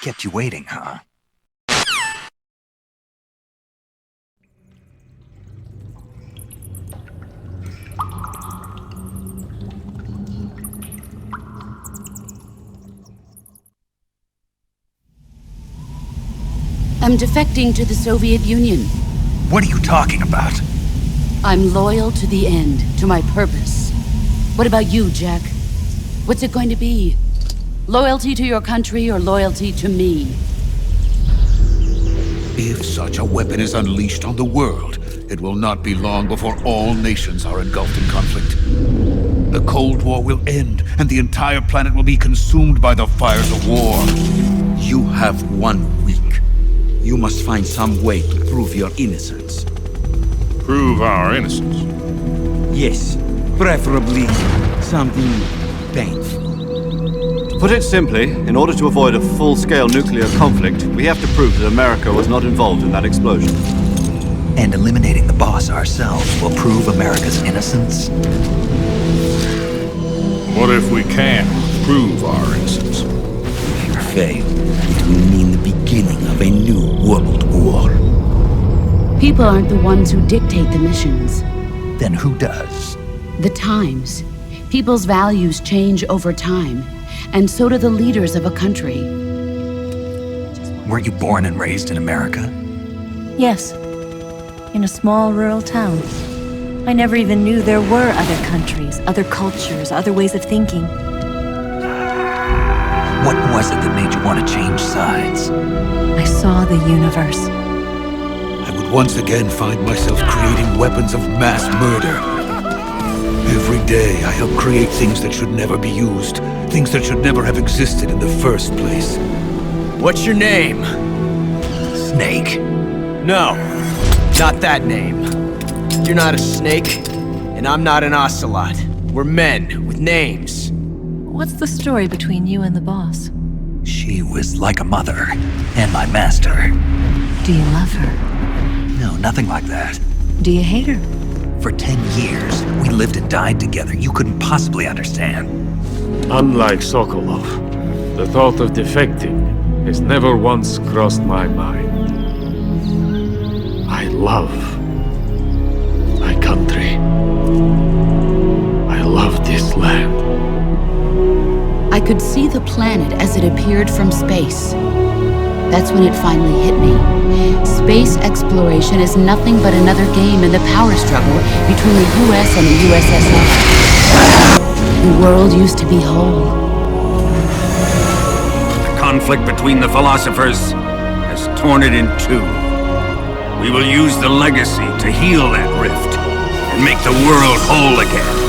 Kept you waiting, huh? I'm defecting to the Soviet Union. What are you talking about? I'm loyal to the end, to my purpose. What about you, Jack? What's it going to be? Loyalty to your country or loyalty to me? If such a weapon is unleashed on the world, it will not be long before all nations are engulfed in conflict. The Cold War will end, and the entire planet will be consumed by the fires of war. You have 1 week. You must find some way to prove your innocence. Prove our innocence? Yes, preferably something painful. To put it simply, in order to avoid a full-scale nuclear conflict, we have to prove that America was not involved in that explosion. And eliminating the boss ourselves will prove America's innocence? What if we can't prove our innocence? If you fail, it will mean the beginning of a new world war. People aren't the ones who dictate the missions. Then who does? The times. People's values change over time, and so do the leaders of a country. Were you born and raised in America? Yes. In a small rural town. I never even knew there were other countries, other cultures, other ways of thinking. What was it that made you want to change sides? I saw the universe. I would once again find myself creating weapons of mass murder. Every day I help create things that should never be used, things that should never have existed in the first place. What's your name? Snake. No, not that name. You're not a snake, and I'm not an ocelot. We're men with names. What's the story between you and the boss? She was like a mother, and my master. Do you love her? No, nothing like that. Do you hate her? For 10 years, we lived and died together. You couldn't possibly understand. Unlike Sokolov, the thought of defecting has never once crossed my mind. I love my country. I love this land. I could see the planet as it appeared from space. That's when it finally hit me. Space exploration is nothing but another game in the power struggle between the US and the USSR. The world used to be whole. The conflict between the philosophers has torn it in two. We will use the legacy to heal that rift and make the world whole again.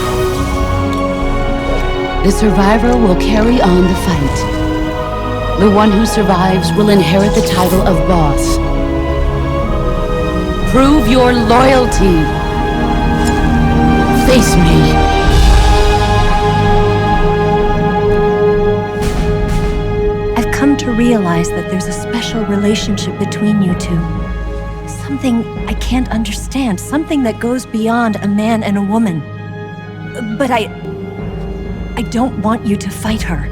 The survivor will carry on the fight. The one who survives will inherit the title of boss. Prove your loyalty. Face me. I've come to realize that there's a special relationship between you two. Something I can't understand, something that goes beyond a man and a woman. But I don't want you to fight her.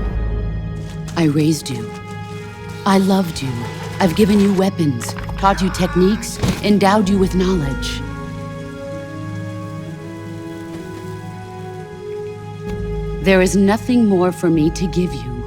I raised you. I loved you. I've given you weapons, taught you techniques, endowed you with knowledge. There is nothing more for me to give you.